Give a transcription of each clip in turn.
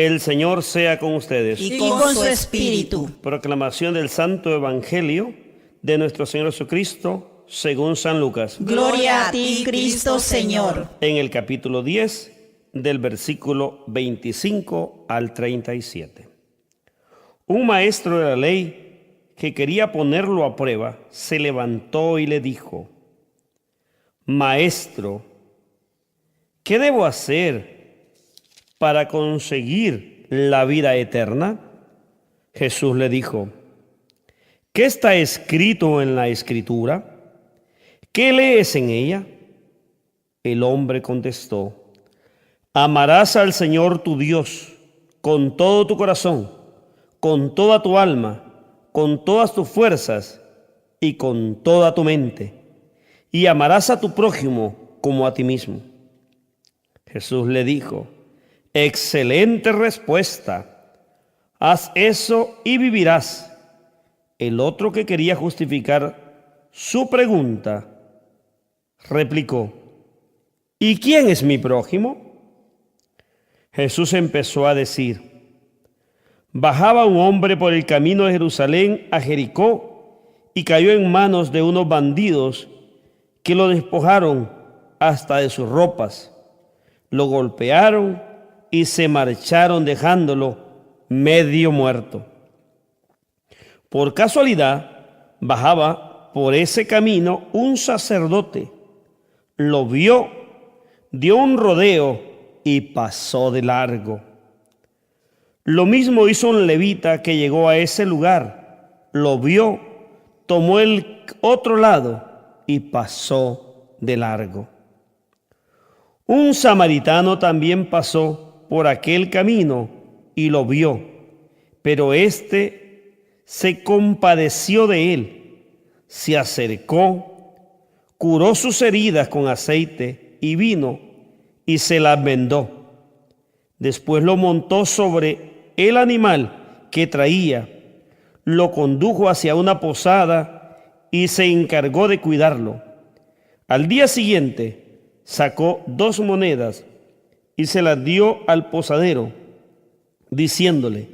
El Señor sea con ustedes. Y con su espíritu. Proclamación del Santo Evangelio de nuestro Señor Jesucristo según San Lucas. Gloria a ti, Cristo Señor. En el capítulo 10, del versículo 25 al 37. Un maestro de la ley que quería ponerlo a prueba, se levantó y le dijo: Maestro, ¿qué debo hacer para conseguir la vida eterna? Jesús le dijo: ¿qué está escrito en la Escritura? ¿Qué lees en ella? El hombre contestó: amarás al Señor tu Dios con todo tu corazón, con toda tu alma, con todas tus fuerzas y con toda tu mente, y amarás a tu prójimo como a ti mismo. Jesús le dijo: excelente respuesta, haz eso y vivirás. El otro, que quería justificar su pregunta, replicó: ¿y quién es mi prójimo? Jesús empezó a decir: bajaba un hombre por el camino de Jerusalén a Jericó y cayó en manos de unos bandidos que lo despojaron hasta de sus ropas, lo golpearon y se marcharon dejándolo medio muerto. Por casualidad bajaba por ese camino un sacerdote, lo vio, dio un rodeo y pasó de largo. Lo mismo hizo un levita que llegó a ese lugar, lo vio, tomó el otro lado y pasó de largo. Un samaritano también pasó por aquel camino y lo vio, pero éste se compadeció de él, se acercó, curó sus heridas con aceite y vino y se las vendó. Después lo montó sobre el animal que traía, lo condujo hacia una posada y se encargó de cuidarlo. Al día siguiente sacó 2 monedas y se las dio al posadero, diciéndole: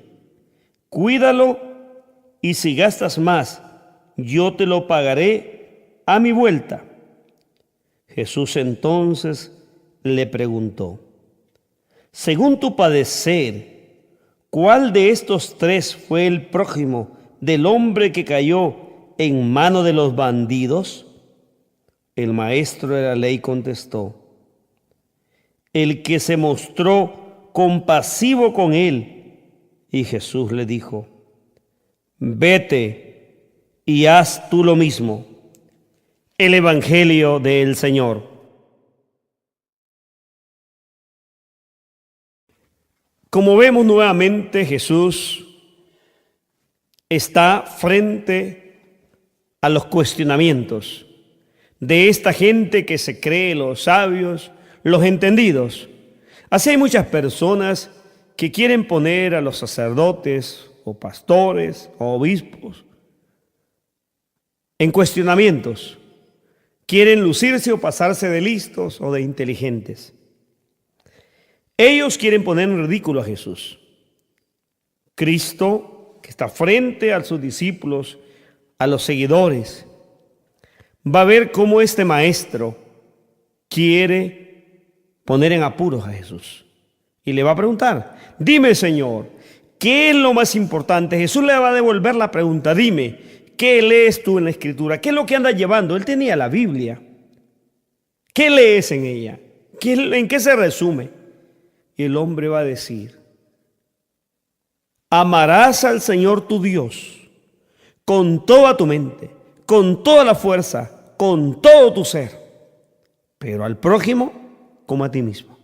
cuídalo, y si gastas más, yo te lo pagaré a mi vuelta. Jesús entonces le preguntó: según tu padecer, ¿cuál de estos 3 fue el prójimo del hombre que cayó en mano de los bandidos? El maestro de la ley contestó: el que se mostró compasivo con él. Y Jesús le dijo: vete y haz tú lo mismo. El Evangelio del Señor. Como vemos nuevamente, Jesús está frente a los cuestionamientos de esta gente que se cree los sabios, los entendidos. Así hay muchas personas que quieren poner a los sacerdotes o pastores o obispos en cuestionamientos. Quieren lucirse o pasarse de listos o de inteligentes. Ellos quieren poner en ridículo a Jesús. Cristo, que está frente a sus discípulos, a los seguidores, va a ver cómo este maestro quiere poner en apuros a Jesús. Y le va a preguntar: dime, Señor, ¿qué es lo más importante? Jesús le va a devolver la pregunta: dime, ¿qué lees tú en la Escritura? ¿Qué es lo que andas llevando? Él tenía la Biblia. ¿Qué lees en ella? ¿En qué se resume? Y el hombre va a decir: amarás al Señor tu Dios con toda tu mente, con toda la fuerza, con todo tu ser, pero al prójimo como a ti mismo.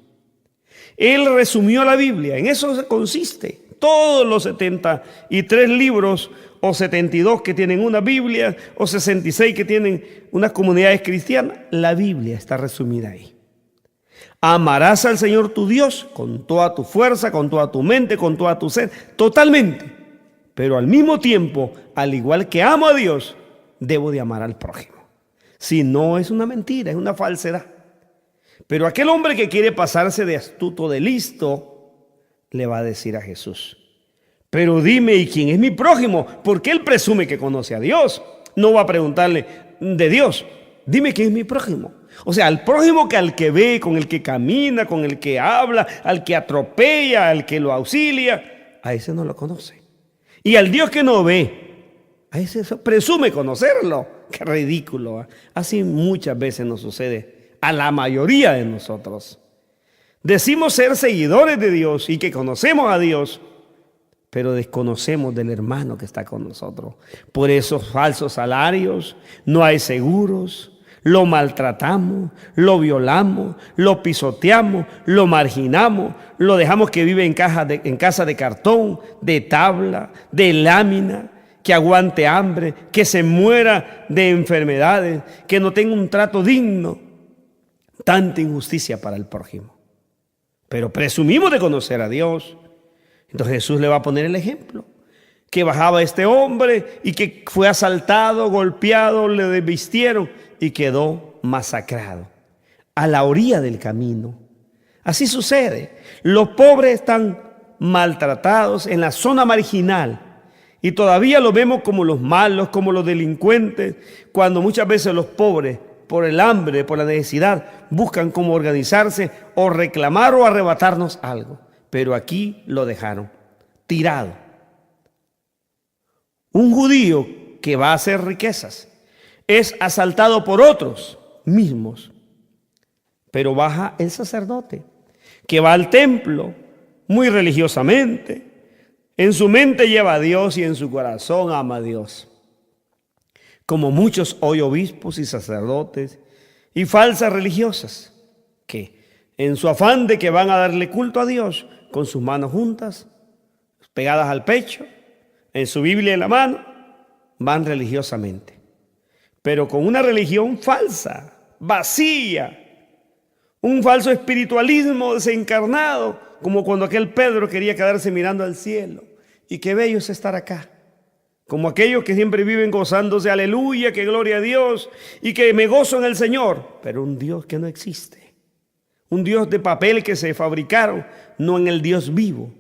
Él resumió la Biblia, en eso consiste. Todos los 73 libros o 72 que tienen una Biblia o 66 que tienen unas comunidades cristianas, la Biblia está resumida ahí. Amarás al Señor tu Dios con toda tu fuerza, con toda tu mente, con toda tu ser, totalmente. Pero al mismo tiempo, al igual que amo a Dios, debo de amar al prójimo. Si no, es una mentira, es una falsedad. Pero aquel hombre que quiere pasarse de astuto, de listo, le va a decir a Jesús. Pero dime, ¿y quién es mi prójimo? Porque él presume que conoce a Dios. No va a preguntarle de Dios. Dime quién es mi prójimo. O sea, al prójimo que al que ve, con el que camina, con el que habla, al que atropella, al que lo auxilia, a ese no lo conoce. Y al Dios que no ve, a ese presume conocerlo. Qué ridículo, ¿eh? Así muchas veces nos sucede a la mayoría de nosotros. Decimos ser seguidores de Dios y que conocemos a Dios, pero desconocemos del hermano que está con nosotros. Por esos falsos salarios, no hay seguros, lo maltratamos, lo violamos, lo pisoteamos, lo marginamos, lo dejamos que vive en casa de cartón, de tabla, de lámina, que aguante hambre, que se muera de enfermedades, que no tenga un trato digno. Tanta injusticia para el prójimo. Pero presumimos de conocer a Dios. Entonces Jesús le va a poner el ejemplo. Que bajaba este hombre y que fue asaltado, golpeado, le desvistieron y quedó masacrado a la orilla del camino. Así sucede. Los pobres están maltratados en la zona marginal y todavía los vemos como los malos, como los delincuentes, cuando muchas veces los pobres, por el hambre, por la necesidad, buscan cómo organizarse o reclamar o arrebatarnos algo. Pero aquí lo dejaron tirado. Un judío que va a hacer riquezas es asaltado por otros mismos. Pero baja el sacerdote que va al templo muy religiosamente. En su mente lleva a Dios y en su corazón ama a Dios. Como muchos hoy obispos y sacerdotes y falsas religiosas que en su afán de que van a darle culto a Dios con sus manos juntas, pegadas al pecho, en su Biblia en la mano, van religiosamente. Pero con una religión falsa, vacía, un falso espiritualismo desencarnado, como cuando aquel Pedro quería quedarse mirando al cielo. Y qué bello es estar acá. Como aquellos que siempre viven gozándose, aleluya, que gloria a Dios, y que me gozo en el Señor. Pero un Dios que no existe. Un Dios de papel que se fabricaron, no en el Dios vivo.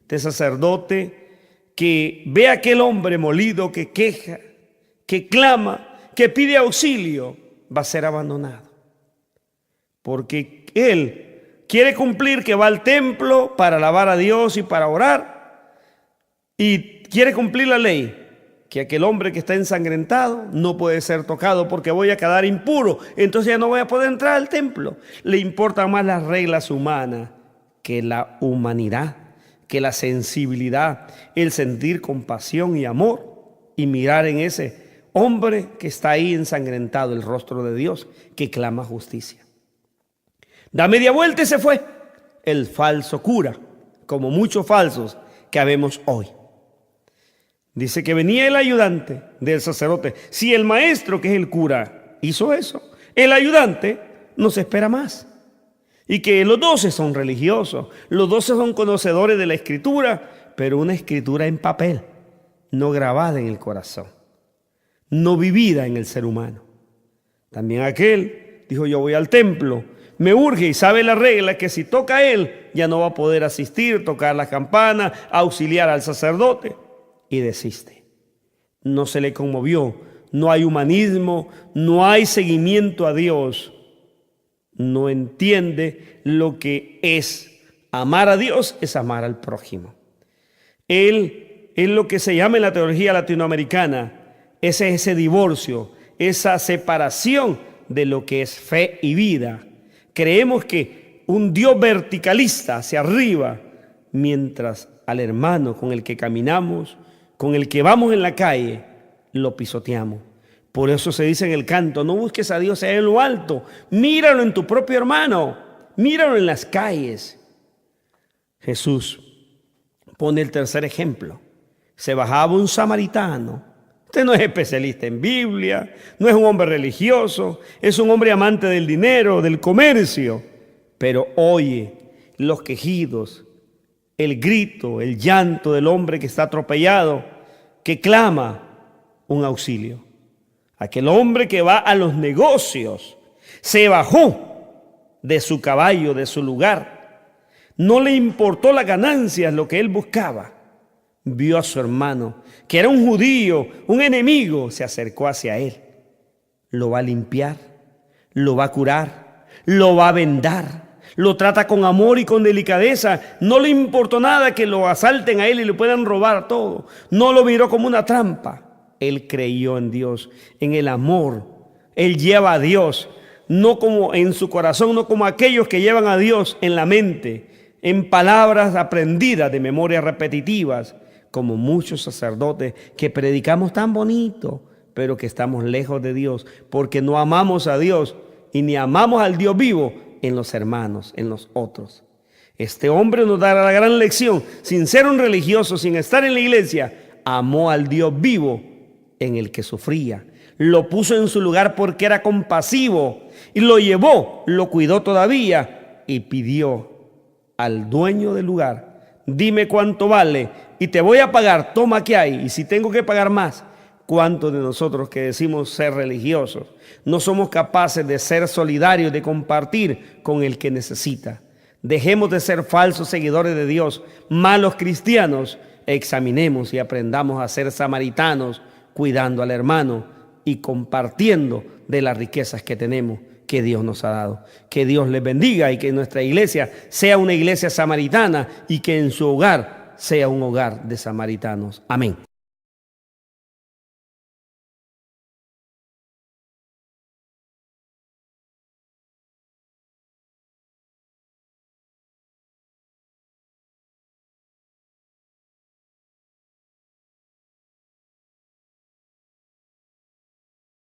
De sacerdote que ve a aquel hombre molido, que queja, que clama, que pide auxilio, va a ser abandonado. Porque él quiere cumplir que va al templo para alabar a Dios y para orar. Y quiere cumplir la ley, que aquel hombre que está ensangrentado no puede ser tocado porque voy a quedar impuro, entonces ya no voy a poder entrar al templo. Le importan más las reglas humanas que la humanidad, que la sensibilidad, el sentir compasión y amor y mirar en ese hombre que está ahí ensangrentado el rostro de Dios, que clama justicia. Da media vuelta y se fue el falso cura, como muchos falsos que habemos hoy. Dice que venía el ayudante del sacerdote. Si el maestro, que es el cura, hizo eso, el ayudante no se espera más. Y que los 12 son religiosos, los 12 son conocedores de la escritura, pero una escritura en papel, no grabada en el corazón, no vivida en el ser humano. También aquel dijo: yo voy al templo, me urge, y sabe la regla que si toca a él, ya no va a poder asistir, tocar la campana, auxiliar al sacerdote. Y desiste. No se le conmovió, no hay humanismo, no hay seguimiento a Dios. No entiende lo que es amar a Dios, es amar al prójimo. Él es lo que se llama en la teología latinoamericana, ese divorcio, esa separación de lo que es fe y vida. Creemos que un Dios verticalista hacia arriba, mientras al hermano con el que caminamos, con el que vamos en la calle, lo pisoteamos. Por eso se dice en el canto: no busques a Dios allá en lo alto, míralo en tu propio hermano, míralo en las calles. Jesús pone el tercer ejemplo. Se bajaba un samaritano. Usted no es especialista en Biblia, no es un hombre religioso, es un hombre amante del dinero, del comercio, pero oye los quejidos, el grito, el llanto del hombre que está atropellado, que clama un auxilio. Aquel hombre que va a los negocios, se bajó de su caballo, de su lugar, No le importó las ganancias, lo que él buscaba. Vio a su hermano, que era un judío, un enemigo, se acercó hacia él. Lo va a limpiar, lo va a curar, lo va a vendar. Lo trata con amor y con delicadeza. No le importó nada que lo asalten a él y le puedan robar todo. No lo miró como una trampa. Él creyó en Dios, en el amor. Él lleva a Dios, no como en su corazón, no como aquellos que llevan a Dios en la mente, en palabras aprendidas de memorias repetitivas, como muchos sacerdotes que predicamos tan bonito, pero que estamos lejos de Dios, porque no amamos a Dios y ni amamos al Dios vivo en los hermanos, en los otros. Este hombre nos da la gran lección. Sin ser un religioso, sin estar en la iglesia, amó al Dios vivo en el que sufría. Lo puso en su lugar porque era compasivo y lo llevó, lo cuidó todavía y pidió al dueño del lugar: dime cuánto vale y te voy a pagar, toma que hay, y si tengo que pagar más. ¿Cuántos de nosotros que decimos ser religiosos no somos capaces de ser solidarios, de compartir con el que necesita? Dejemos de ser falsos seguidores de Dios, malos cristianos. Examinemos y aprendamos a ser samaritanos, cuidando al hermano y compartiendo de las riquezas que tenemos, que Dios nos ha dado. Que Dios les bendiga y que nuestra iglesia sea una iglesia samaritana y que en su hogar sea un hogar de samaritanos. Amén.